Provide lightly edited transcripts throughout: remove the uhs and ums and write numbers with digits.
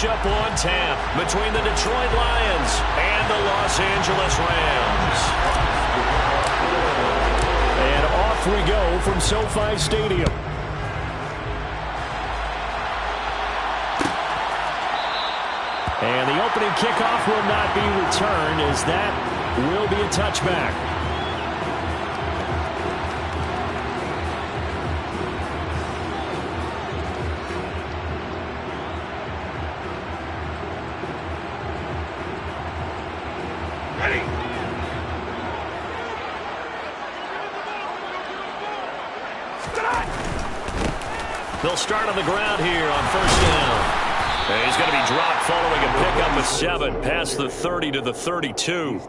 matchup on tap between the Detroit Lions and the Los Angeles Rams. And off we go from SoFi Stadium. And the opening kickoff will not be returned, as that will be a touchback. They'll start on the ground here on first down. And he's going to be dropped following a pickup of 7 past the 30 to the 32.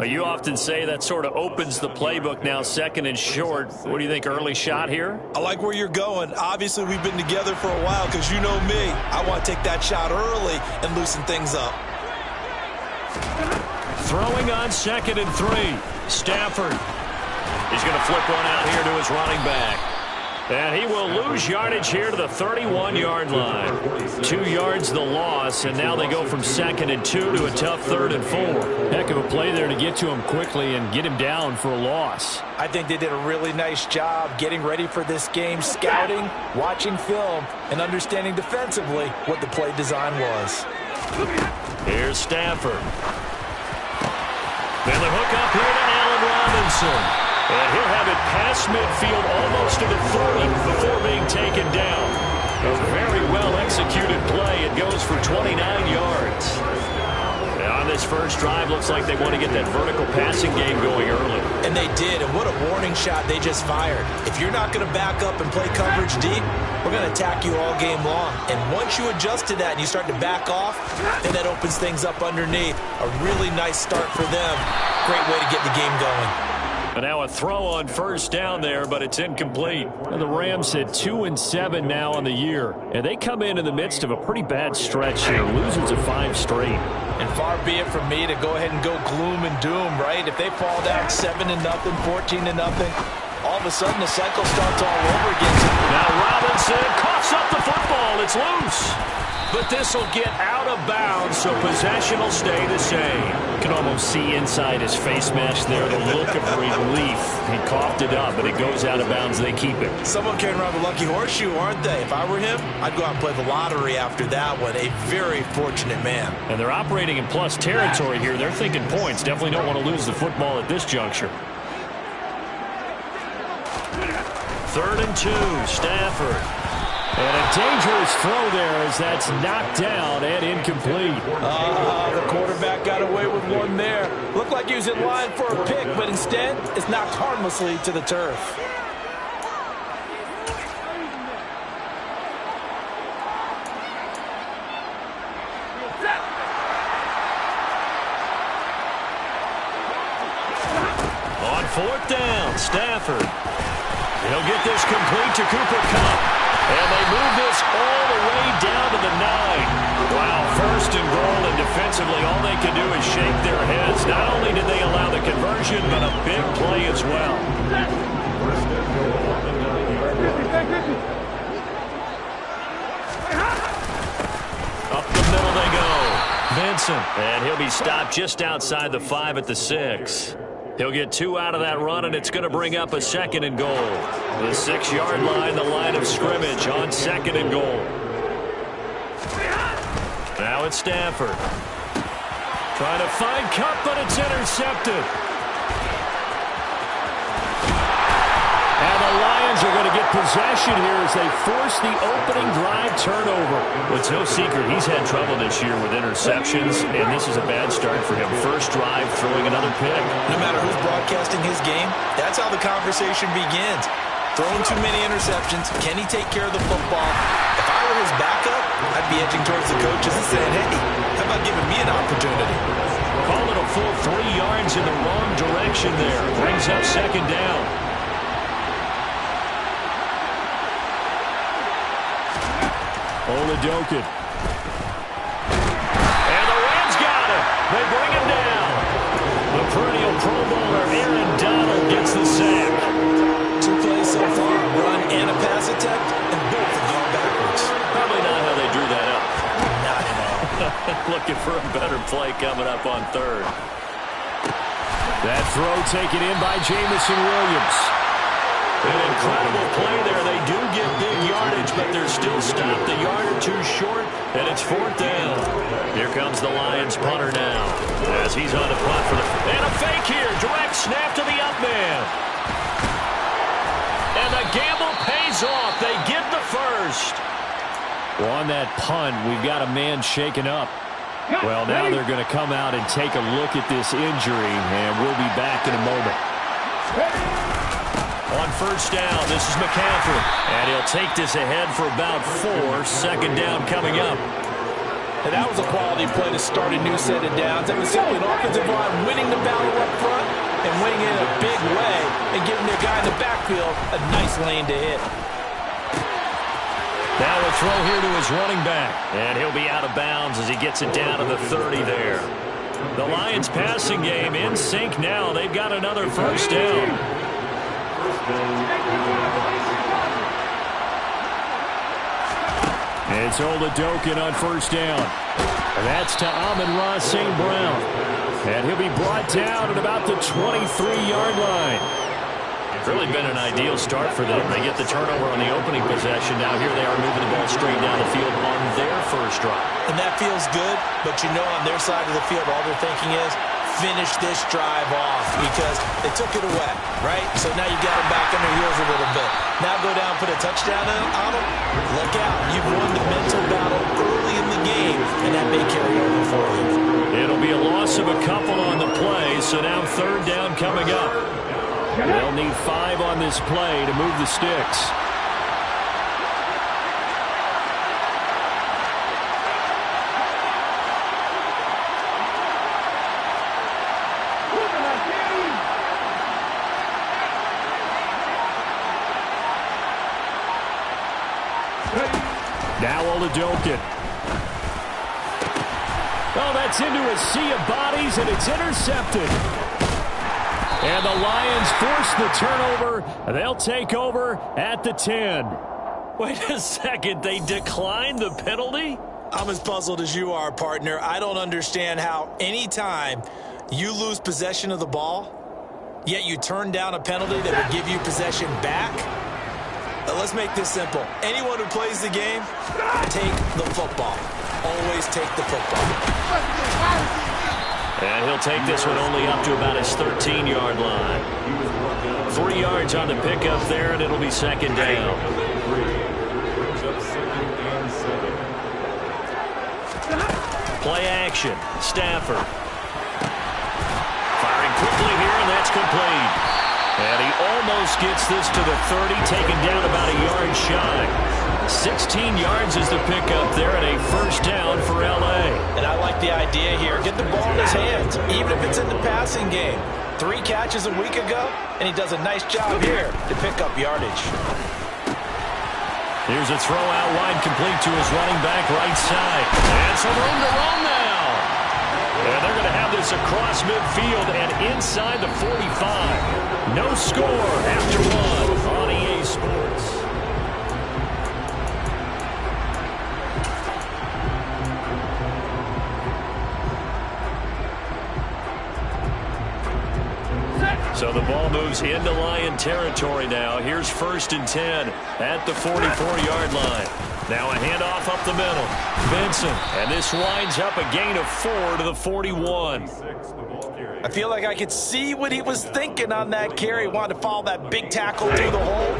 You often say that sort of opens the playbook now, second and short. What do you think, early shot here? I like where you're going. Obviously, we've been together for a while because you know me. I want to take that shot early and loosen things up. Throwing on 2nd and 3. Stafford. He's going to flip one out here to his running back. And he will lose yardage here to the 31-yard line. 2 yards the loss, and now they go from 2nd and 2 to a tough 3rd and 4. Heck of a play there to get to him quickly and get him down for a loss. I think they did a really nice job getting ready for this game, scouting, watching film, and understanding defensively what the play design was. Here's Stafford. Then the hook up here to Allen Robinson. And he'll have it past midfield almost to the 30 before being taken down. A very well-executed play. It goes for 29 yards. And on this first drive, looks like they want to get that vertical passing game going early. And they did, and what a warning shot they just fired. If you're not going to back up and play coverage deep, we're going to attack you all game long. And once you adjust to that and you start to back off, then that opens things up underneath. A really nice start for them. Great way to get the game going. And now a throw on first down there, but it's incomplete. And the Rams hit 2-7 now on the year. And they come in the midst of a pretty bad stretch here, losing to 5 straight. And far be it from me to go ahead and go gloom and doom, right? If they fall down 7-0, 14-0, all of a sudden the cycle starts all over again. Now Robinson coughs up the football. It's loose. But this will get out of bounds, so possession will stay the same. You can almost see inside his face mask there the look of relief. He coughed it up, but it goes out of bounds. They keep it. Someone carrying around the lucky horseshoe, aren't they? If I were him, I'd go out and play the lottery after that one. A very fortunate man. And they're operating in plus territory here. They're thinking points. Definitely don't want to lose the football at this juncture. 3rd and 2, Stafford. And a dangerous throw there as that's knocked down and incomplete. The quarterback got away with one there. Looked like he was in line for a pick, but instead it's knocked harmlessly to the turf. On 4th down, Stafford. He'll get this complete to Cooper Kupp. And they move this all the way down to the 9. Wow, 1st and goal, and defensively all they can do is shake their heads. Not only did they allow the conversion, but a big play as well. Up the middle they go. Vincent. And he'll be stopped just outside the 5 at the 6. He'll get 2 out of that run, and it's going to bring up a 2nd and goal. The 6-yard line, the line of scrimmage on 2nd and goal. Now it's Stafford. Trying to find Kupp, but it's intercepted. And the Lions are going to get possession here as they force the opening drive turnover. Well, it's no secret he's had trouble this year with interceptions, and this is a bad start for him. First drive, throwing another pick. No matter who's broadcasting his game, that's how the conversation begins. Throwing too many interceptions. Can he take care of the football? If I were his backup, I'd be edging towards the coaches and saying, hey, how about giving me an opportunity? Call it a full 3 yards in the wrong direction there. Brings up 2nd down. Oladokun. And the Rams got him. They bring him down. The perennial Pro Bowler Aaron Donald gets the sack. 2 plays so far, run and a pass attempt, and both have gone backwards. Probably not how they drew that up. Looking for a better play coming up on third. That throw taken in by Jameson Williams. An incredible play there. They do get big yardage, but they're still stopped a yard or two short, and it's fourth down. Here comes the Lions punter now, as he's on the punt for the... And a fake here. Direct snap to the up man. And the gamble pays off. They get the first. Well, on that punt, we've got a man shaken up. Well, now they're going to come out and take a look at this injury, and we'll be back in a moment. On first down, this is McCaffrey, and he'll take this ahead for about 4. Second down coming up. And that was a quality play to start a new set of downs. That was simply an offensive line winning the battle up front and winning it in a big way and giving their guy in the backfield a nice lane to hit. Now a throw here to his running back, and he'll be out of bounds as he gets it down to the 30 there. The Lions passing game in sync now. They've got another first down. It's Oladokun on first down. And that's to Amon-Ra St. Brown. And he'll be brought down at about the 23-yard line. Really been an ideal start for them. They get the turnover on the opening possession. Now here they are moving the ball straight down the field on their first drive. And that feels good, but you know on their side of the field all they're thinking is finish this drive off because they took it away, right? So now you got them back on their heels a little bit. Now go down and put a touchdown on them. Look out. You've won the mental battle early in the game, and that may carry over for you. It'll be a loss of a couple on the play, so now third down coming up. They'll need 5 on this play to move the sticks. Now Oladokun. Oh, that's into a sea of bodies, and it's intercepted. And the Lions force the turnover. They'll take over at the 10. Wait a second. They declined the penalty? I'm as puzzled as you are, partner. I don't understand how any time you lose possession of the ball, yet you turn down a penalty that would give you possession back. Let's make this simple. Anyone who plays the game, take the football. Always take the football. And he'll take this one only up to about his 13-yard line. 3 yards on the pickup there, and it'll be second down. Play action. Stafford. Firing quickly here, and that's complete. And he almost gets this to the 30, taken down about a yard shy. 16 yards is the pickup there, and a first down for L.A. And I like the idea here. Get the ball in his hands, even if it's in the passing game. 3 catches a week ago, and he does a nice job here to pick up yardage. Here's a throw out wide, complete to his running back right side. And some room to run now. And they're going to have this across midfield and inside the 45. No score after 1 on EA Sports. So the ball moves into Lion territory now. Here's first and 10 at the 44-yard line. Now a handoff up the middle. Benson, and this winds up a gain of 4 to the 41. I feel like I could see what he was thinking on that carry. He wanted to follow that big tackle through the hole.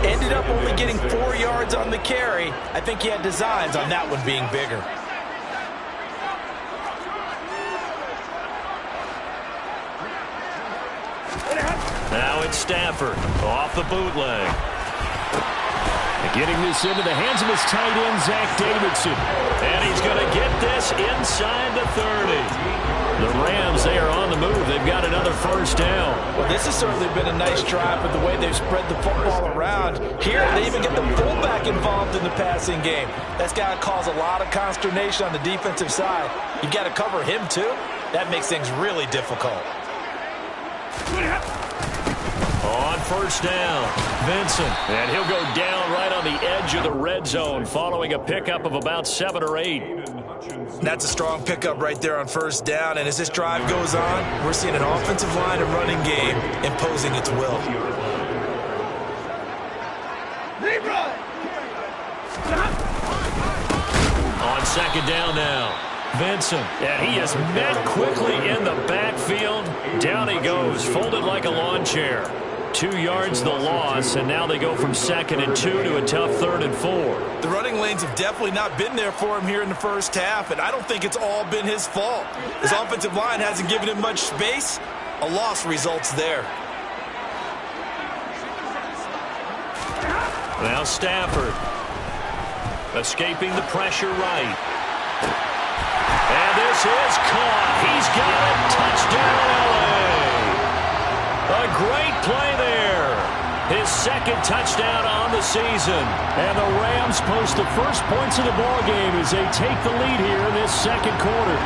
Ended up only getting 4 yards on the carry. I think he had designs on that one being bigger. Now it's Stafford off the bootleg. Getting this into the hands of his tight end, Zach Davidson. And he's going to get this inside the 30. The Rams, they are on the move. They've got another first down. Well, this has certainly been a nice drive with the way they've spread the football around. Here, they even get the fullback involved in the passing game. That's got to cause a lot of consternation on the defensive side. You've got to cover him, too. That makes things really difficult. On first down, Vincent. And he'll go down right on the edge of the red zone following a pickup of about 7 or 8. That's a strong pickup right there on first down. And as this drive goes on, we're seeing an offensive line and running game imposing its will. On second down now, Vincent. And he is met quickly in the backfield. Down he goes, folded like a lawn chair. 2 yards the loss, and now they go from 2nd and 2 to a tough 3rd and 4. The running lanes have definitely not been there for him here in the first half, and I don't think it's all been his fault. His offensive line hasn't given him much space. A loss results there. Now Stafford. Escaping the pressure right. And this is caught. He's got it. Touchdown, LA. A great play there. His 2nd touchdown on the season. And the Rams post the first points of the ballgame as they take the lead here in this 2nd quarter.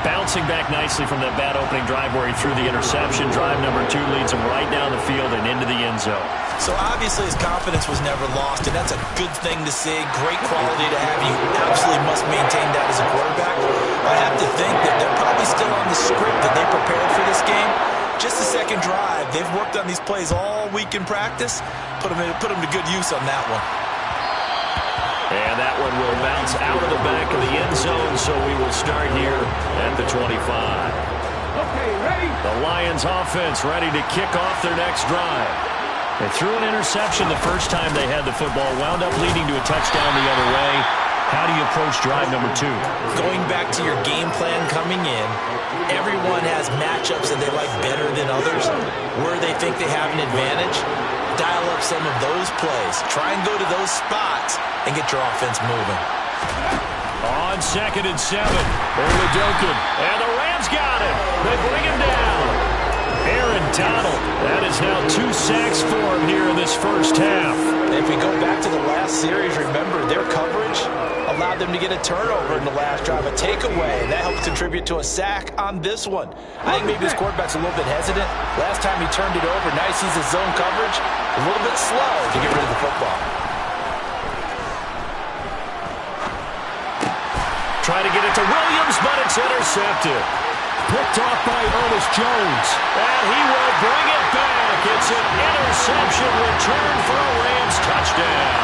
Bouncing back nicely from that bad opening drive where he threw the interception. Drive number 2 leads him right down the field and into the end zone. So obviously his confidence was never lost, and that's a good thing to see. Great quality to have. You absolutely must maintain that as a quarterback. I have to think that they're probably still on the script that they prepared for this game. Just the 2nd drive. They've worked on these plays all week in practice. Put them to good use on that one. And that one will bounce out of the back of the end zone, so we will start here at the 25. Okay, ready? The Lions offense ready to kick off their next drive. They threw an interception the first time they had the football, wound up leading to a touchdown the other way. How do you approach drive number 2? Going back to your game plan coming in, everyone has matchups that they like better than others. Where they think they have an advantage, dial up some of those plays. Try and go to those spots and get your offense moving. On 2nd and 7, Oladokun. And the Rams got it. They bring him down. Aaron Donald. That is now 2 sacks for him here in this first half. If we go back to the last series, remember their coverage allowed them to get a turnover in the last drive, a takeaway, and that helped contribute to a sack on this one. I think maybe this quarterback's a little bit hesitant. Last time he turned it over, now he sees his zone coverage, a little bit slow to get rid of the football. Try to get it to Williams, but it's intercepted. Picked off by Ernest Jones. And he will bring it back. It's an interception return for a Rams touchdown.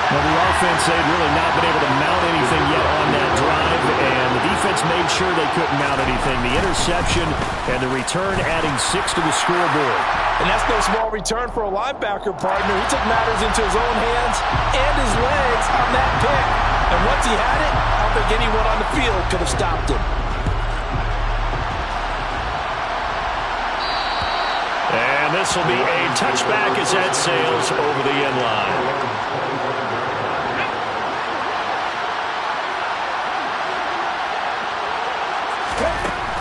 Well, the offense, they'd really not been able to mount anything yet on that drive, and the defense made sure they couldn't mount anything. The interception and the return adding 6 to the scoreboard. And that's no small return for a linebacker, partner. He took matters into his own hands and his legs on that pick. And once he had it, I don't think anyone on the field could have stopped him. And this will be a touchback as that sails over the end line.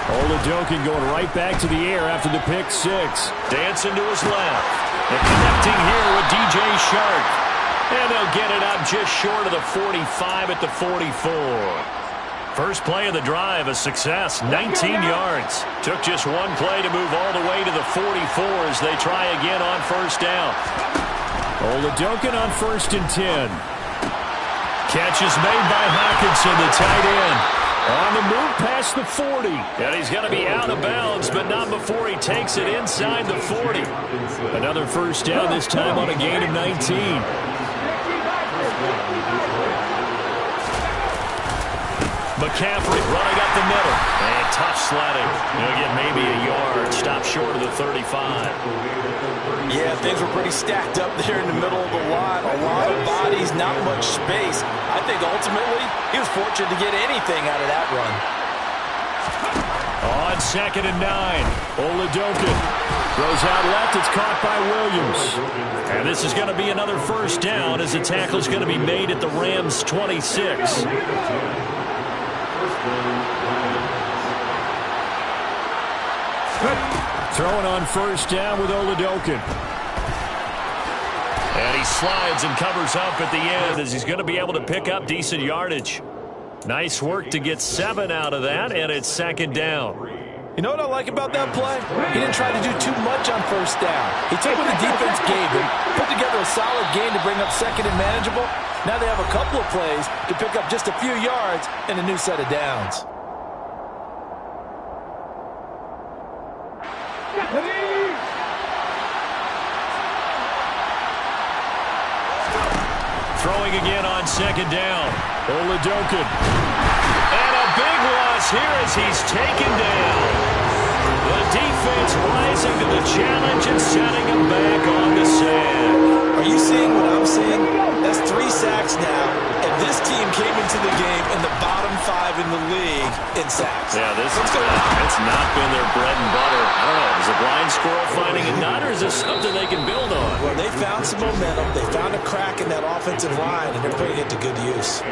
Oladokun going right back to the air after the pick 6. Dancing to his left. And connecting here with DJ Shark. And they'll get it up just short of the 45 at the 44. First play of the drive, a success, 19 yards. Took just one play to move all the way to the 44 as they try again on first down. Oladokun on 1st and 10. Catch is made by Hockenson, the tight end. On the move past the 40. And he's going to be out of bounds, but not before he takes it inside the 40. Another first down, this time on a gain of 19. McCaffrey running up the middle. And tough sledding. He'll get maybe a yard. Stop short of the 35. Yeah, things were pretty stacked up there in the middle of the line. A lot of bodies, not much space. I think ultimately he was fortunate to get anything out of that run. On 2nd and 9, Oladokun throws out left. It's caught by Williams. And this is going to be another first down as the tackle is going to be made at the Rams' 26. Throwing on first down with Oladokun. And he slides and covers up at the end as he's going to be able to pick up decent yardage. Nice work to get 7 out of that, and it's 2nd down. You know what I like about that play? He didn't try to do too much on first down. He took what the defense gave him, put together a solid game to bring up second and manageable. Now they have a couple of plays to pick up just a few yards and a new set of downs. Throwing again on second down. Oladokun. And a big loss here as he's taken down. The defense rising to the challenge and setting him back on the sand. Are you seeing what I'm seeing? That's 3 sacks now, and this team came into the game in the bottom 5 in the league in sacks. Yeah, it's not been their bread and butter. I don't know, is a blind squirrel finding a nut, or is this something they can build on? Well, they found some momentum. They found a crack in that offensive line, and they're putting it to good use.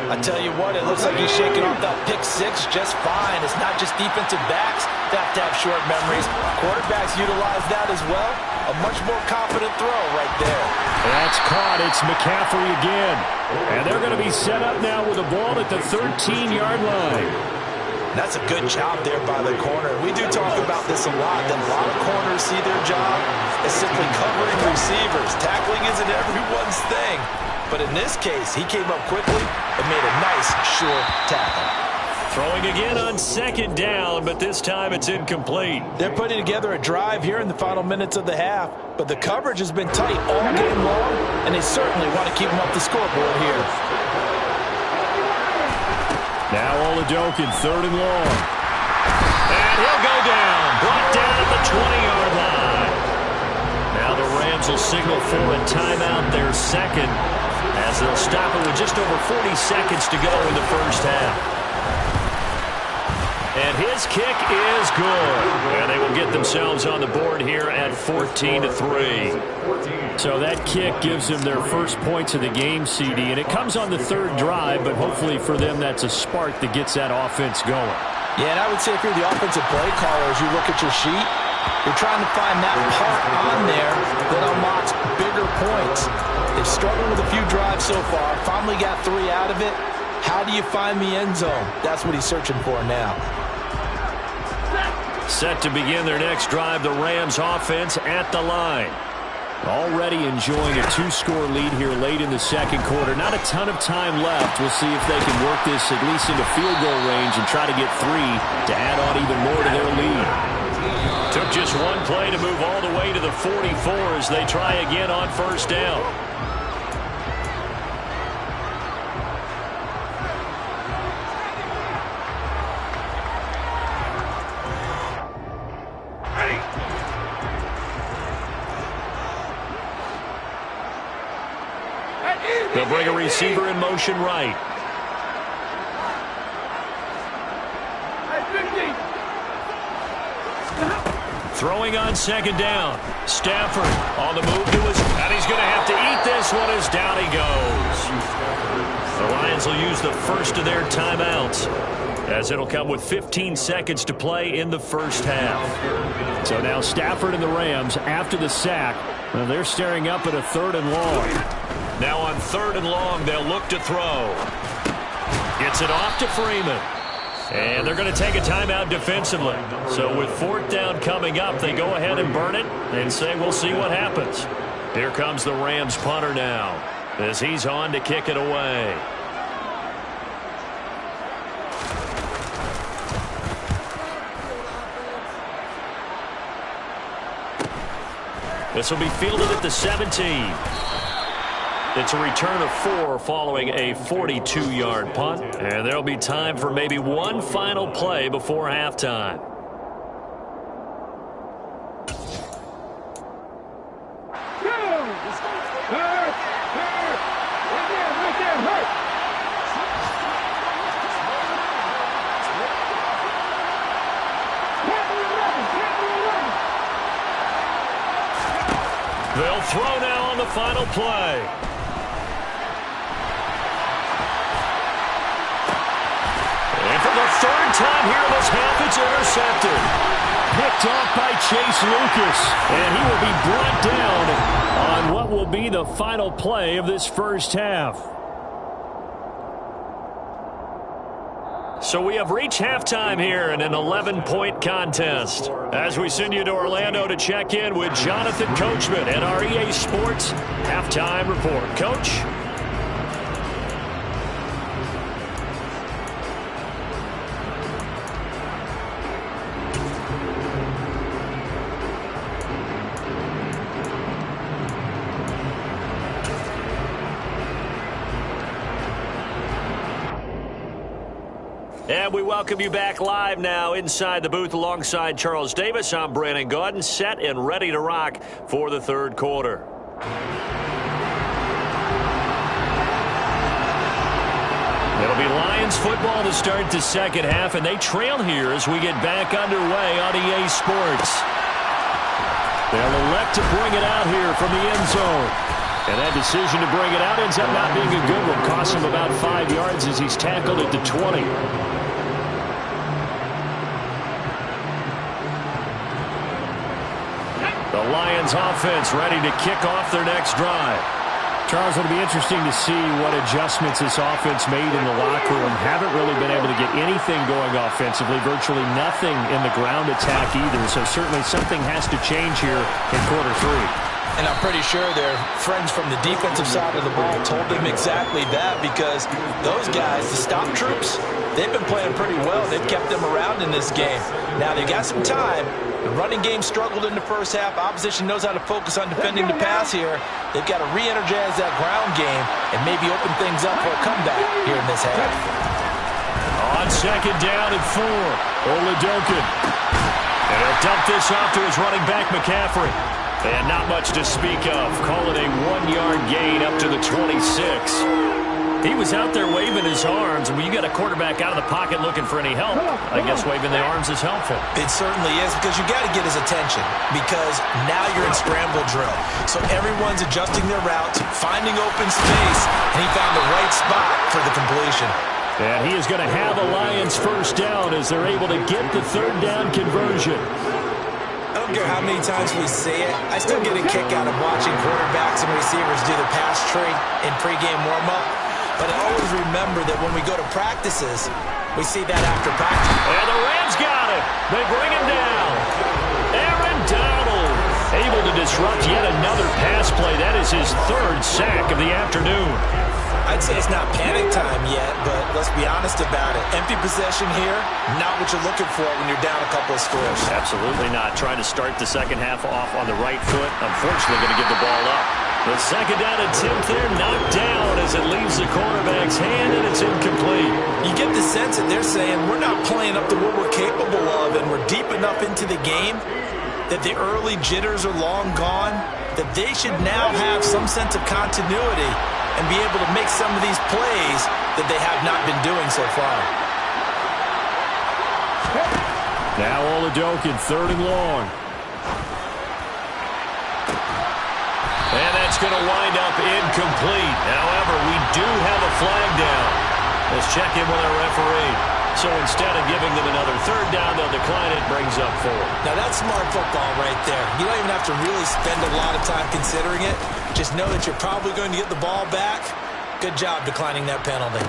I tell you what, it looks like he's shaking off that pick 6 just fine. It's not just defensive backs that have to have short memories. Quarterbacks utilize that as well. A much more confident throw right there. That's caught. It's McCaffrey again. And they're going to be set up now with a ball at the 13-yard line. That's a good job there by the corner. We do talk about this a lot, that a lot of corners see their job as simply covering receivers. Tackling isn't everyone's thing. But in this case, he came up quickly and made a nice, short tackle. Throwing again on second down, but this time it's incomplete. They're putting together a drive here in the final minutes of the half, but the coverage has been tight all game long, and they certainly want to keep them up the scoreboard here. Now Oladokun, 3rd and long. And he'll go down. Brought down at the 20-yard line. Now the Rams will signal for a timeout, their second, as they'll stop it with just over 40 seconds to go in the first half. And his kick is good. And they will get themselves on the board here at 14-3. So that kick gives them their first points of the game, CD. And it comes on the 3rd drive, but hopefully for them that's a spark that gets that offense going. Yeah, and I would say if you're the offensive play caller, as you look at your sheet, you're trying to find that part on there that unlocks bigger points. They've struggled with a few drives so far, finally got 3 out of it. How do you find the end zone? That's what he's searching for now. Set to begin their next drive, the Rams offense at the line. Already enjoying a 2-score lead here late in the second quarter. Not a ton of time left. We'll see if they can work this at least into field goal range and try to get 3 to add on even more to their lead. Took just one play to move all the way to the 44 as they try again on first down. They'll bring a receiver in motion right. Throwing on second down. Stafford on the move to his, and he's going to have to eat this one as down he goes. The Lions will use the first of their timeouts, as it'll come with 15 seconds to play in the first half. So now Stafford and the Rams, after the sack, well, they're staring up at a 3rd and long. Now on 3rd and long, they'll look to throw. Gets it off to Freeman. And they're going to take a timeout defensively. So with 4th down coming up, they go ahead and burn it and say we'll see what happens. Here comes the Rams punter now as he's on to kick it away. This will be fielded at the 17. It's a return of 4 following a 42-yard punt. And there'll be time for maybe one final play before halftime. They'll throw now on the final play. And for the 3rd time here in this half, it's intercepted. Picked off by Chase Lucas. And he will be brought down on what will be the final play of this first half. So we have reached halftime here in an 11-point contest. As we send you to Orlando to check in with Jonathan Coachman at our EA Sports Halftime Report. Coach? And we welcome you back live now inside the booth alongside Charles Davis. I'm Brandon Gaudin, set and ready to rock for the third quarter. It'll be Lions football to start the second half, and they trail here as we get back underway on EA Sports. They'll elect to bring it out here from the end zone. And that decision to bring it out ends up not being a good one. Costs him about 5 yards as he's tackled at the 20. The Lions offense ready to kick off their next drive. Charles, it'll be interesting to see what adjustments this offense made in the locker room. Haven't really been able to get anything going offensively, virtually nothing in the ground attack either. So certainly something has to change here in quarter three. And I'm pretty sure their friends from the defensive side of the ball told them exactly that, because those guys, the stop troops, they've been playing pretty well. They've kept them around in this game. Now, they got some time. The running game struggled in the first half. Opposition knows how to focus on defending the pass here. They've got to re-energize that ground game and maybe open things up for a comeback here in this half. On second down and 4, Oladokun. And he'll dump this off to his running back, McCaffrey. And not much to speak of. Call it a 1-yard gain up to the 26. He was out there waving his arms, and when you got a quarterback out of the pocket looking for any help, I guess waving the arms is helpful. It certainly is, because you got to get his attention, because now you're in scramble drill. So everyone's adjusting their routes, finding open space, and he found the right spot for the completion. And he is going to have a Lions first down as they're able to get the third down conversion. I don't care how many times we say it, I still get a kick out of watching quarterbacks and receivers do the pass tree in pregame warm-up. But I always remember that when we go to practices, we see that after practice. And the Rams got it. They bring him down. Aaron Donald able to disrupt yet another pass play. That is his third sack of the afternoon. I'd say it's not panic time yet, but let's be honest about it. Empty possession here, not what you're looking for when you're down a couple of scores. Absolutely not. Trying to start the second half off on the right foot. Unfortunately, going to give the ball up. The second down attempt there knocked down as it leaves the quarterback's hand, and it's incomplete. You get the sense that they're saying we're not playing up to what we're capable of, and we're deep enough into the game that the early jitters are long gone, that they should now have some sense of continuity and be able to make some of these plays that they have not been doing so far. Now Oladokun, third and long. And that's going to wind up incomplete. However, we do have a flag down. Let's check in with our referee. So instead of giving them another third down, they'll decline it, brings up 4. Now that's smart football right there. You don't even have to really spend a lot of time considering it. Just know that you're probably going to get the ball back. Good job declining that penalty.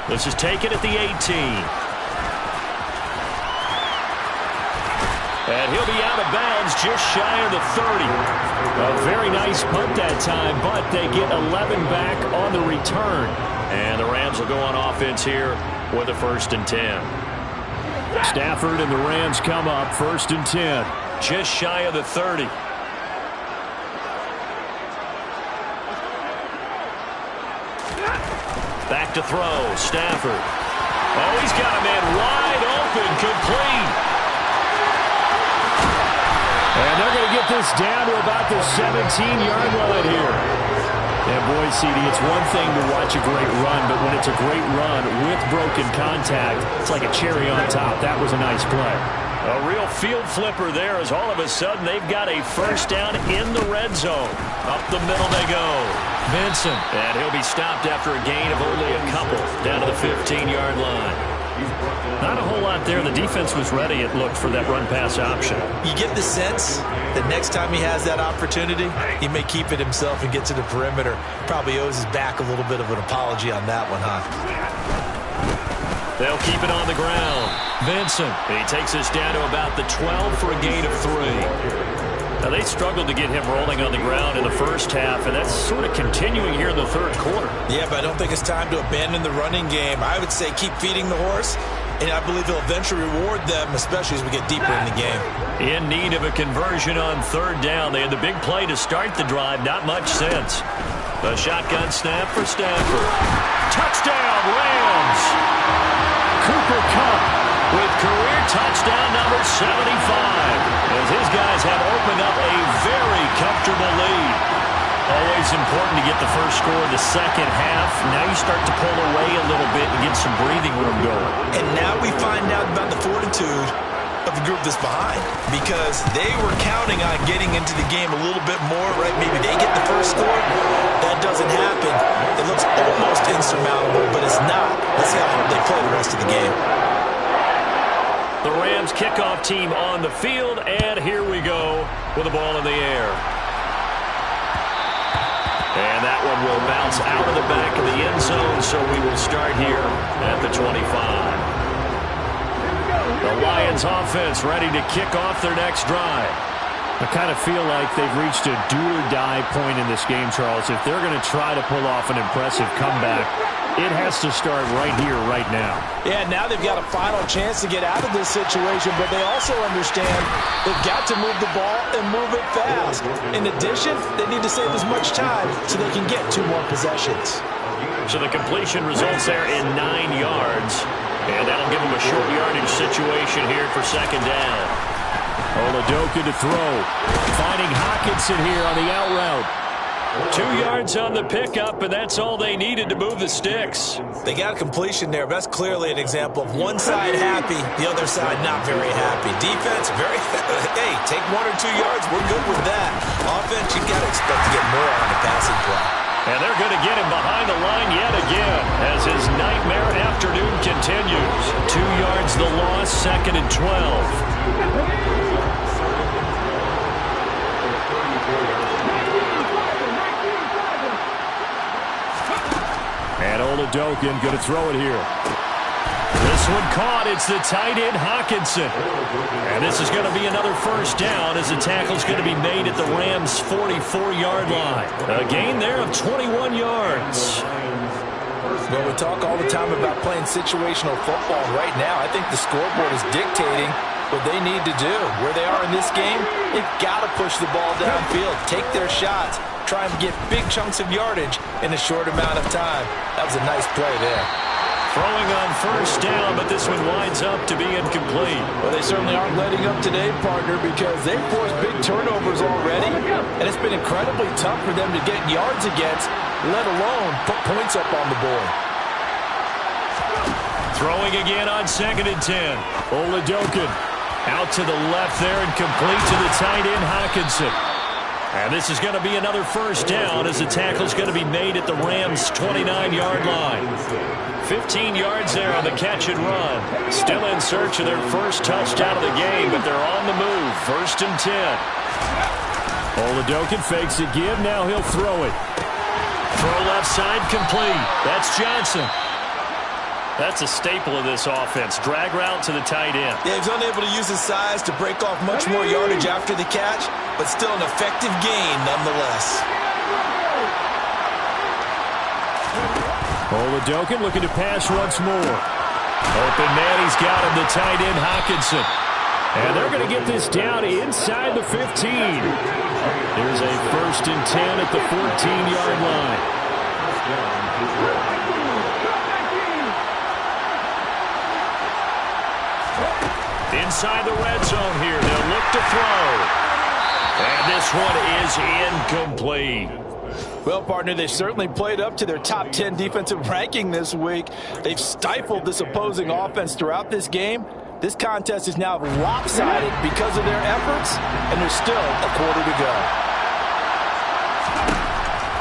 This is taken at the 18. And he'll be out of bounds just shy of the 30. A very nice punt that time, but they get 11 back on the return. And the Rams will go on offense here with a 1st and 10. Stafford and the Rams come up 1st and 10. Just shy of the 30. Back to throw, Stafford. Oh, he's got a man wide open, complete. And they're going to get this down to about the 17-yard line here. And boy, CD, it's one thing to watch a great run, but when it's a great run with broken contact, it's like a cherry on top. That was a nice play. A real field flipper there as all of a sudden they've got a first down in the red zone. Up the middle they go. Vincent. And he'll be stopped after a gain of only a couple down to the 15-yard line. Not a whole lot there. The defense was ready, it looked, for that run-pass option. You get the sense that next time he has that opportunity, he may keep it himself and get to the perimeter. Probably owes his back a little bit of an apology on that one, huh? They'll keep it on the ground. Vincent. He takes us down to about the 12 for a gain of 3. Now, they struggled to get him rolling on the ground in the first half, and that's sort of continuing here in the third quarter. Yeah, but I don't think it's time to abandon the running game. I would say keep feeding the horse, and I believe he'll eventually reward them, especially as we get deeper in the game. In need of a conversion on third down. They had the big play to start the drive. Not much sense. The shotgun snap for Stafford. Touchdown, Rams! Cooper Kupp with career touchdown number 75. As his guys have opened up a very comfortable lead. Always important to get the first score in the second half. Now you start to pull away a little bit and get some breathing room going. And now we find out about the fortitude of the group that's behind, because they were counting on getting into the game a little bit more, right? Maybe they get the first score. That doesn't happen. It looks almost insurmountable, but it's not. Let's see how hard they play the rest of the game. The Rams kickoff team on the field, and here we go with the ball in the air. And that one will bounce out of the back of the end zone, so we will start here at the 25. The Lions offense ready to kick off their next drive. I kind of feel like they've reached a do-or-die point in this game, Charles. If they're going to try to pull off an impressive comeback, it has to start right here, right now. Yeah, now they've got a final chance to get out of this situation, but they also understand they've got to move the ball and move it fast. In addition, they need to save as much time so they can get 2 more possessions. So the completion results there in 9 yards, and that'll give them a short yardage situation here for second down. Oladokun to throw. Finding Hockenson here on the out route. 2 yards on the pickup, and that's all they needed to move the sticks. They got a completion there, but that's clearly an example of one side happy, the other side not very happy. Defense, very, hey, take 1 or 2 yards, we're good with that. Offense, you got to expect to get more on the passing play. And they're going to get him behind the line yet again as his nightmare afternoon continues. 2 yards the loss, second and 12. And Oladokun going to throw it here. This one caught. It's the tight end, Hockenson. And this is going to be another first down as the tackle's going to be made at the Rams' 44-yard line. A gain there of 21 yards. Well, we talk all the time about playing situational football. Right now, I think the scoreboard is dictating what they need to do. Where they are in this game, they've got to push the ball downfield, take their shots, try and get big chunks of yardage in a short amount of time. That was a nice play there. Throwing on first down, but this one winds up to be incomplete. Well, they certainly aren't letting up today, partner, because they've forced big turnovers already, and it's been incredibly tough for them to get yards against, let alone put points up on the board. Throwing again on second and 10. Oladokun out to the left there and complete to the tight end, Hockenson. And this is going to be another first down as the tackle's going to be made at the Rams' 29-yard line. 15 yards there on the catch and run. Still in search of their first touchdown of the game, but they're on the move. First and 10. Oladokun fakes a give. Now he'll throw it. Throw left side complete. That's Johnson. That's a staple of this offense. Drag route to the tight end. Yeah, he's unable to use his size to break off much more yardage after the catch, but still an effective gain nonetheless. Oladokun looking to pass once more. Open man, he's got him, the tight end, Hockenson. And they're going to get this down inside the 15. Here's a first and 10 at the 14-yard line. Inside the red zone here. They'll look to throw. And this one is incomplete. Well, partner, they certainly played up to their top 10 defensive ranking this week. They've stifled this opposing offense throughout this game. This contest is now lopsided because of their efforts, and there's still a quarter to go.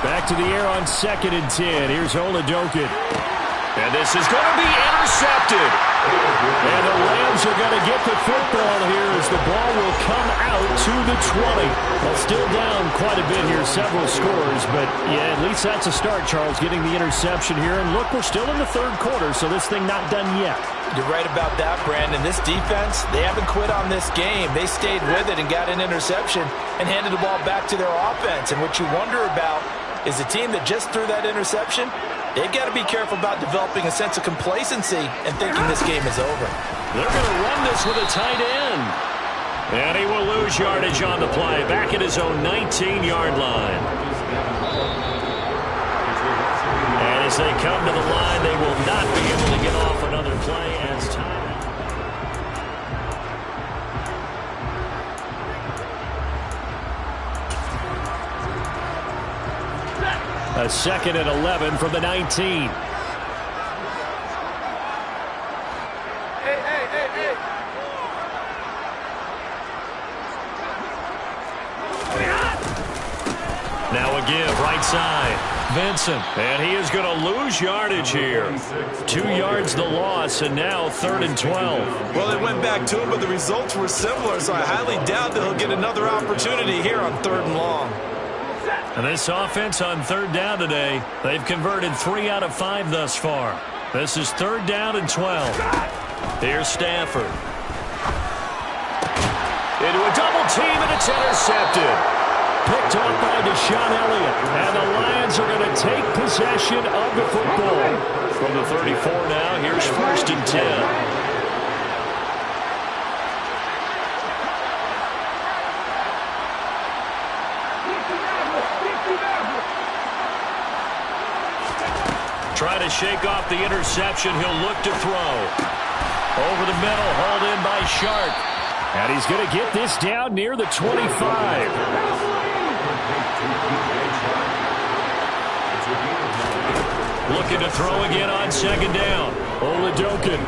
Back to the air on second and 10. Here's Oladokun. And this is going to be intercepted. And the Rams are going to get the football here as the ball will come out to the 20. Well, still down quite a bit here, several scores. But, yeah, at least that's a start, Charles, getting the interception here. And, look, we're still in the third quarter, so this thing not done yet. You're right about that, Brandon. This defense, they haven't quit on this game. They stayed with it and got an interception and handed the ball back to their offense. And what you wonder about is the team that just threw that interception, they've got to be careful about developing a sense of complacency and thinking this game is over. They're going to run this with a tight end. And he will lose yardage on the play, back at his own 19-yard line. And as they come to the line, they will not be able to get off another play as time. A 2nd and 11 from the 19. Now again, right side. Vincent, and he is going to lose yardage here. 2 yards the loss, and now 3rd and 12. Well, they went back to him, but the results were similar, so I highly doubt that he'll get another opportunity here on 3rd and long. And this offense on 3rd down today, they've converted 3 out of 5 thus far. This is 3rd down and 12. Here's Stafford. Into a double team, and it's intercepted. Picked off by Deshaun Elliott. And the Lions are going to take possession of the football. From the 34 now, here's 1st and 10. Try to shake off the interception. He'll look to throw. Over the middle, hauled in by Sharp. And he's going to get this down near the 25. Looking to throw again on 2nd down. Oladokun.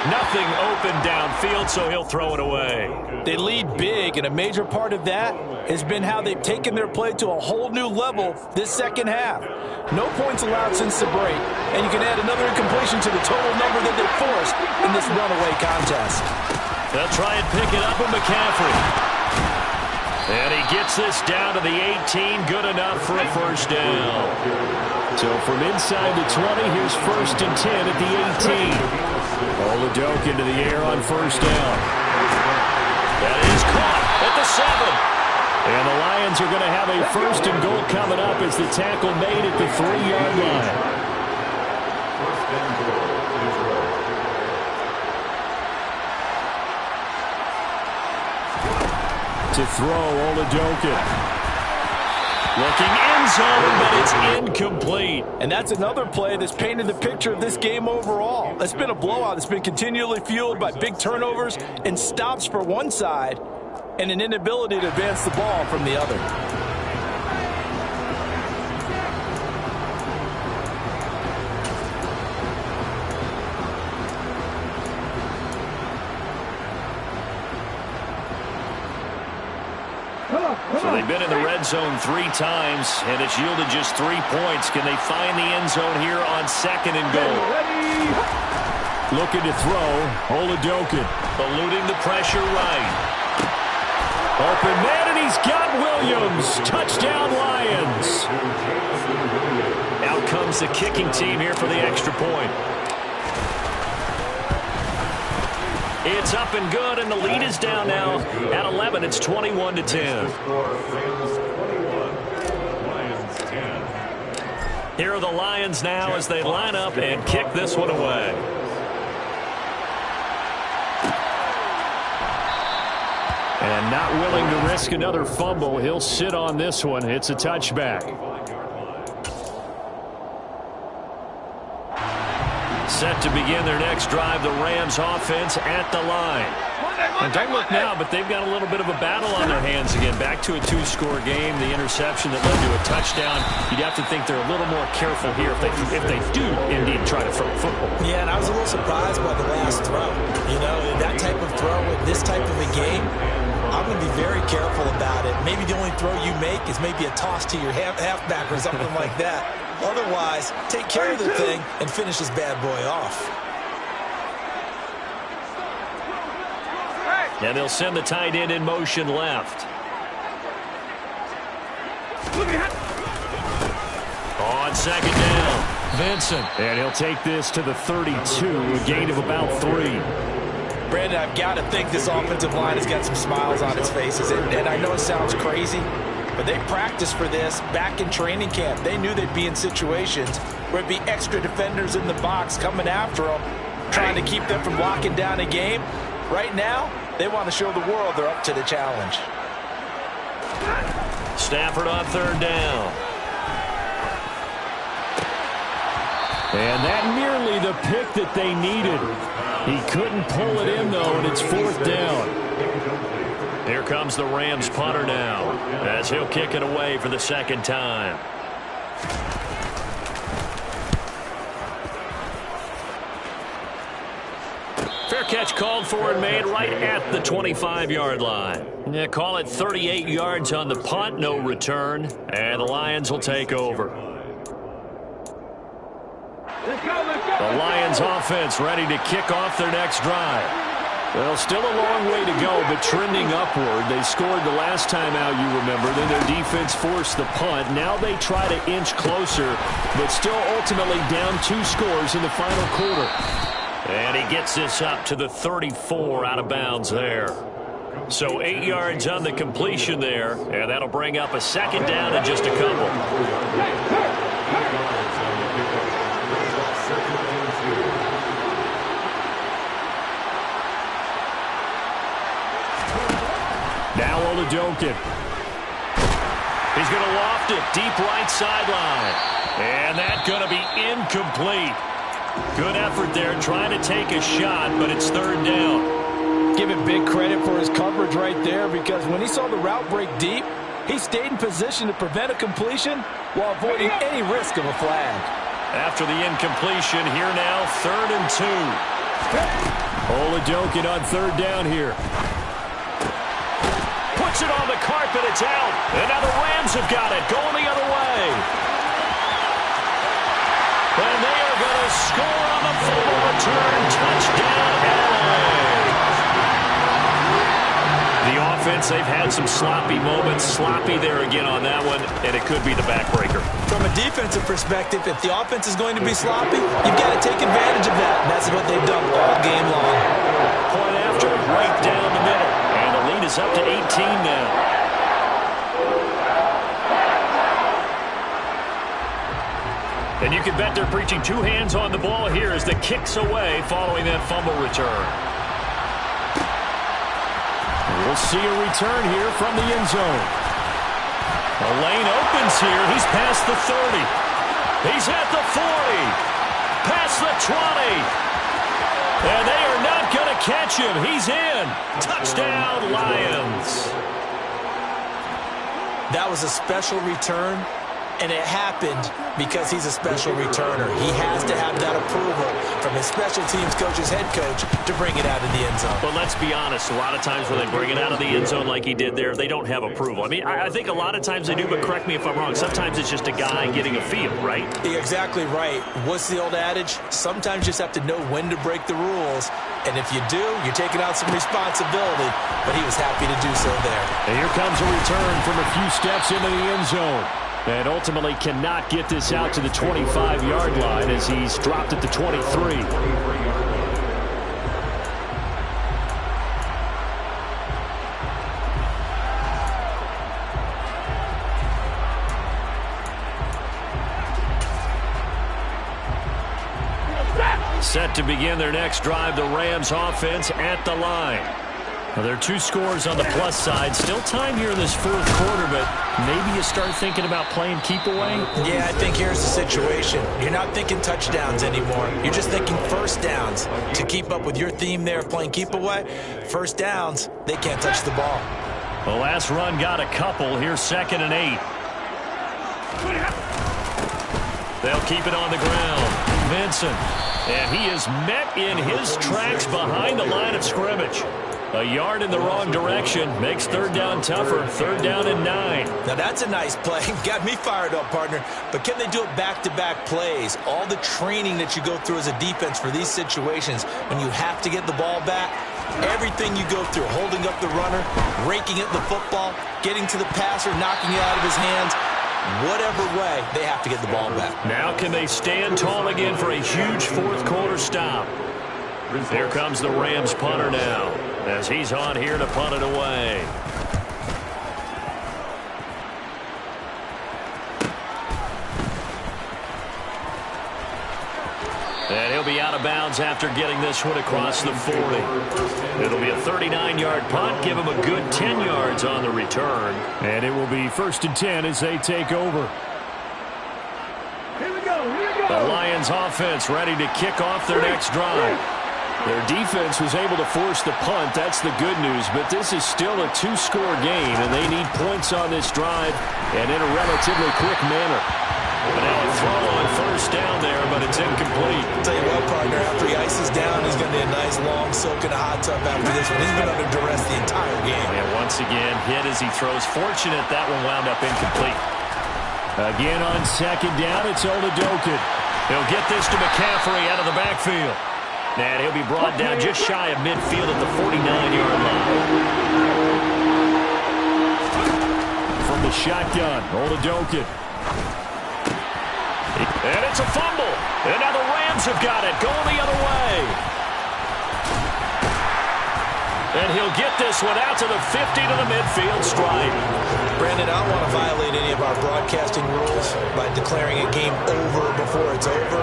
Nothing open downfield, so he'll throw it away. They lead big, and a major part of that has been how they've taken their play to a whole new level this second half. No points allowed since the break, and you can add another incompletion to the total number that they forced in this runaway contest. They'll try and pick it up with McCaffrey. And he gets this down to the 18, good enough for a 1st down. So from inside the 20, here's 1st and 10 at the 18. Oladokun into the air on 1st down. That is caught at the 7. And the Lions are going to have a 1st and goal coming up as the tackle made at the 3-yard line. To throw, Oladokun. Looking end zone, but it's incomplete. And that's another play that's painted the picture of this game overall. It's been a blowout. It's been continually fueled by big turnovers and stops for one side and an inability to advance the ball from the other. So they've been in the red zone 3 times, and it's yielded just 3 points. Can they find the end zone here on 2nd and goal? Looking to throw, Oladokun. Eluding the pressure right. Open man, and he's got Williams. Touchdown, Lions. Out comes the kicking team here for the extra point. It's up and good, and the lead is down now at 11. It's 21-10. Here are the Lions now as they line up and kick this one away. And not willing to risk another fumble. He'll sit on this one. It's a touchback. Set to begin their next drive, the Rams offense at the line. And don't look now, but they've got a little bit of a battle on their hands again. Back to a 2-score game, the interception that led to a touchdown. You'd have to think they're a little more careful here if they do indeed try to throw football. Yeah, and I was a little surprised by the last throw. You know, that type of throw in this type of a game, I'm going to be very careful about it. Maybe the only throw you make is maybe a toss to your halfback or something like that. Otherwise, take care of the thing and finish this bad boy off. And they'll send the tight end in motion left. On second down, Vincent. And he'll take this to the 32, a gain of about 3. Brandon, I've got to think this offensive line has got some smiles on its faces. And I know it sounds crazy, but they practiced for this back in training camp. They knew they'd be in situations where it'd be extra defenders in the box coming after them, trying to keep them from locking down a game. Right now, they want to show the world they're up to the challenge. Stafford on third down. And that nearly the pick that they needed. He couldn't pull it in, though, and it's fourth down. Here comes the Rams punter now, as he'll kick it away for the second time. Fair catch called for and made right at the 25-yard line. Yeah, call it 38 yards on the punt, no return, and the Lions will take over. The Lions offense ready to kick off their next drive. Well, still a long way to go, but trending upward. They scored the last time out, you remember. Then their defense forced the punt. Now they try to inch closer, but still ultimately down 2 scores in the final quarter. And he gets this up to the 34 out of bounds there. So 8 yards on the completion there, and that'll bring up a second down in just a couple. Now Oladokun. He's going to loft it deep right sideline. And that's going to be incomplete. Good effort there trying to take a shot, but it's third down. Give him big credit for his coverage right there, because when he saw the route break deep, he stayed in position to prevent a completion while avoiding any risk of a flag. After the incompletion, here now, 3rd and 2. Oladokun on third down here. Puts it on the carpet, it's out. And now the Rams have got it, going the other way. And they are going to score on the fumble return. Touchdown, LA. The offense, they've had some sloppy moments. Sloppy there again on that one, and it could be the backbreaker. From a defensive perspective, if the offense is going to be sloppy, you've got to take advantage of that. And that's what they've done all game long. Point after, right down the middle. And the lead is up to 18 now. And you can bet they're preaching 2 hands on the ball here as the kick's away following that fumble return. We'll see a return here from the end zone. The lane opens here. He's past the 30. He's at the 40. Past the 20. And they are not going to catch him. He's in. Touchdown, Lions. That was a special return. And it happened because he's a special returner. He has to have that approval from his special teams coach, his head coach, to bring it out of the end zone. But let's be honest, a lot of times when they bring it out of the end zone like he did there, they don't have approval. I mean, I think a lot of times they do, but correct me if I'm wrong. Sometimes it's just a guy getting a feel, right? You're exactly right. What's the old adage? Sometimes you just have to know when to break the rules. And if you do, you're taking out some responsibility. But he was happy to do so there. And here comes a return from a few steps into the end zone. And ultimately cannot get this out to the 25-yard line as he's dropped at the 23. Set to begin their next drive, the Rams offense at the line. Well, there are 2 scores on the plus side. Still time here in this 4th quarter, but maybe you start thinking about playing keep away? Yeah, I think here's the situation. You're not thinking touchdowns anymore. You're just thinking first downs. To keep up with your theme there of playing keep away, first downs, they can't touch the ball. The last run got a couple. Here's 2nd and 8. They'll keep it on the ground. Vincent. And he is met in his tracks behind the line of scrimmage. A yard in the wrong direction makes third down tougher. Third down and 9. Now that's a nice play. Got me fired up, partner. But can they do it back-to-back plays? All the training that you go through as a defense for these situations, when you have to get the ball back, everything you go through, holding up the runner, raking at the football, getting to the passer, knocking it out of his hands, whatever way, they have to get the ball back. Now can they stand tall again for a huge fourth quarter stop? Here comes the Rams punter now, as he's on here to punt it away. And he'll be out of bounds after getting this one across the 40. It'll be a 39-yard punt, give him a good 10 yards on the return. And it will be 1st and 10 as they take over. Here we go. The Lions offense ready to kick off their next drive. Their defense was able to force the punt. That's the good news. But this is still a 2-score game, and they need points on this drive and in a relatively quick manner. But now a throw on 1st down there, but it's incomplete. I'll tell you what, partner, after he ices down, he's going to be a nice long soak in a hot tub after this one. He's been under duress the entire game. And once again, hit as he throws. Fortunate that one wound up incomplete. Again on 2nd down, it's Oladokun. He'll get this to McCaffrey out of the backfield. And he'll be brought down just shy of midfield at the 49-yard line. From the shotgun, Oladokun. And it's a fumble. And now the Rams have got it, going the other way. And he'll get this one out to the 50 to the midfield stripe. Brandon, I don't want to violate any of our broadcasting rules by declaring a game over before it's over.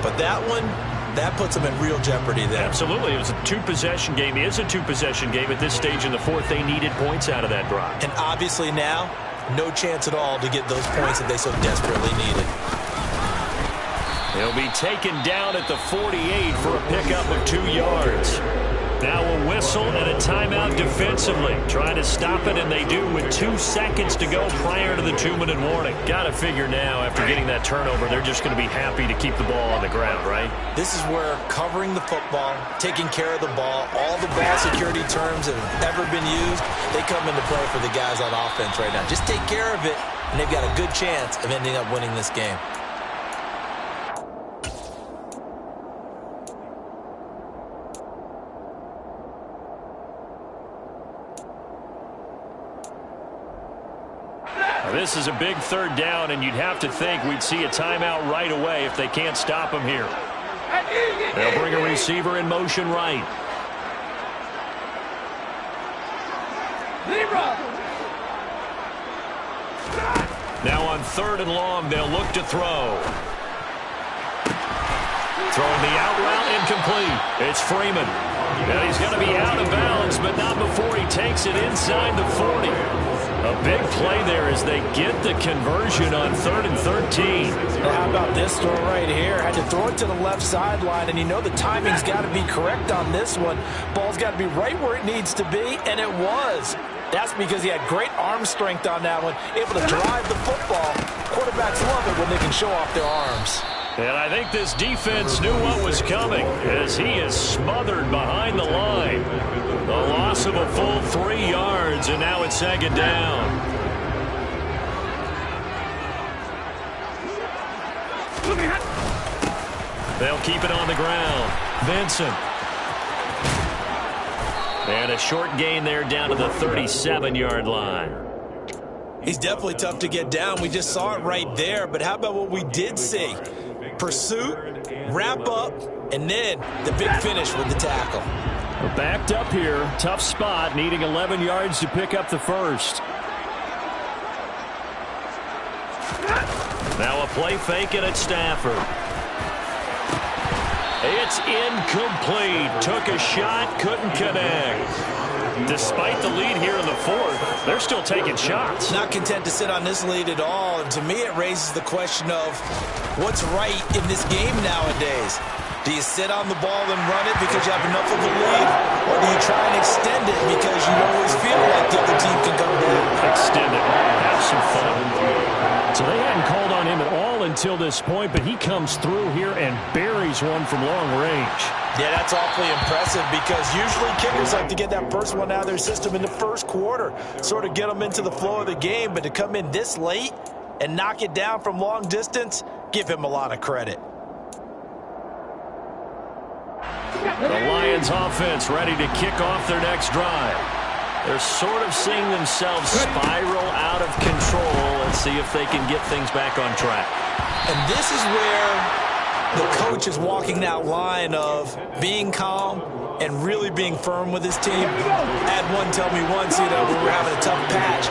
But that one, that puts them in real jeopardy there. Absolutely. It was a two-possession game. It is a two-possession game at this stage in the fourth. They needed points out of that drive. And obviously now, no chance at all to get those points that they so desperately needed. He'll be taken down at the 48 for a pickup of 2 yards. Now a whistle and a timeout defensively. Trying to stop it, and they do with 2 seconds to go prior to the 2-minute warning. Got to figure now, after getting that turnover, they're just going to be happy to keep the ball on the ground, right? This is where covering the football, taking care of the ball, all the ball security terms that have ever been used, they come into play for the guys on offense right now. Just take care of it, and they've got a good chance of ending up winning this game. This is a big 3rd down, and you'd have to think we'd see a timeout right away if they can't stop him here. They'll bring a receiver in motion right. Now on 3rd and long, they'll look to throw. Throwing the out route, incomplete. It's Freeman. Now he's going to be out of bounds, but not before he takes it inside the 40. A big play there as they get the conversion on 3rd and 13. Well, how about this throw right here? Had to throw it to the left sideline, and you know the timing's got to be correct on this one. Ball's got to be right where it needs to be, and it was. That's because he had great arm strength on that one, able to drive the football. Quarterbacks love it when they can show off their arms. And I think this defense knew what was coming as he is smothered behind the line. The loss of a full 3 yards, and now it's 2nd down. They'll keep it on the ground. Vincent. And a short gain there down to the 37-yard line. He's definitely tough to get down. We just saw it right there. But how about what we did see? Pursuit, wrap up, and then the big finish with the tackle. We're backed up here. Tough spot, needing 11 yards to pick up the first. Now a play fake it at Stafford. It's incomplete. Took a shot, couldn't connect. Despite the lead here in the fourth, they're still taking shots. Not content to sit on this lead at all. And to me, it raises the question of what's right in this game nowadays. Do you sit on the ball and run it because you have enough of a lead? Or do you try and extend it because you always feel like the other team can come back? Extend it. Have some fun. So they hadn't called on him at all until this point, but he comes through here and buries one from long range. Yeah, that's awfully impressive because usually kickers like to get that first one out of their system in the first quarter, sort of get them into the flow of the game, but to come in this late and knock it down from long distance, give him a lot of credit. The Lions offense ready to kick off their next drive. They're sort of seeing themselves spiral out of control. Let's see if they can get things back on track. And this is where the coach is walking that line of being calm and really being firm with his team. Had one tell me once, we were having a tough patch.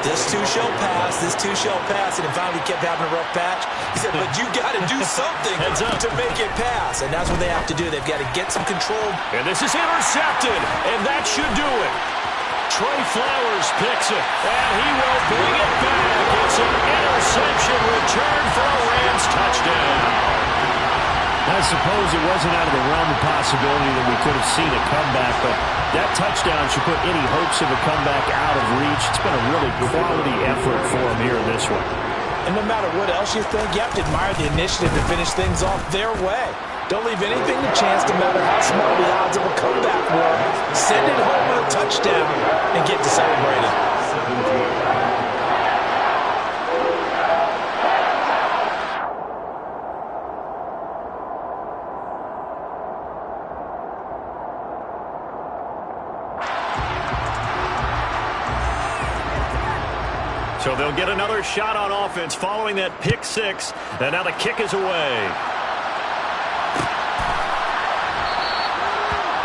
This too shall pass, this too shall pass. And then finally we kept having a rough patch. He said, but you got to do something to make it pass. And that's what they have to do. They've got to get some control. And this is intercepted, and that should do it. Trey Flowers picks it, and he will bring it back. It's an interception return for a Rams touchdown. I suppose it wasn't out of the realm of possibility that we could have seen a comeback, but that touchdown should put any hopes of a comeback out of reach. It's been a really quality effort for him here in this one. And no matter what else you think, you have to admire the initiative to finish things off their way. Don't leave anything to chance, no matter how small the odds of a comeback were. Send it home with a touchdown and get to celebrating. So they'll get another shot on offense following that pick six. And now the kick is away.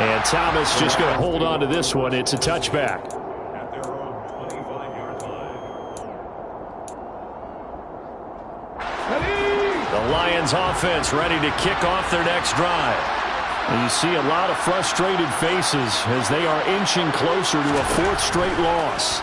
And Thomas just going to hold on to this one. It's a touchback. The Lions offense ready to kick off their next drive. And you see a lot of frustrated faces as they are inching closer to a fourth straight loss.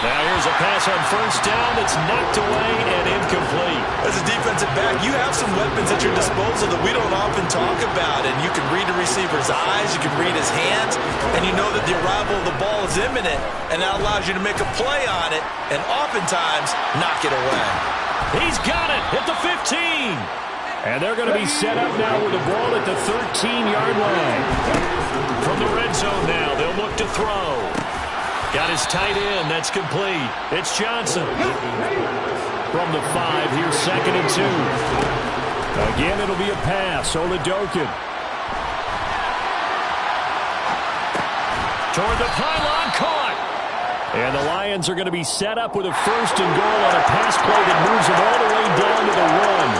Now here's a pass on first down that's knocked away and incomplete. As a defensive back, you have some weapons at your disposal that we don't often talk about. And you can read the receiver's eyes, you can read his hands, and you know that the arrival of the ball is imminent, and that allows you to make a play on it and oftentimes knock it away. He's got it at the 15. And they're going to be set up now with the ball at the 13-yard line. From the red zone now, they'll look to throw. Got his tight end. That's complete. It's Johnson. From the 5, here's 2nd and 2. Again, it'll be a pass. Oladokun. Toward the pylon, caught. And the Lions are going to be set up with a 1st and goal on a pass play that moves them all the way down to the 1.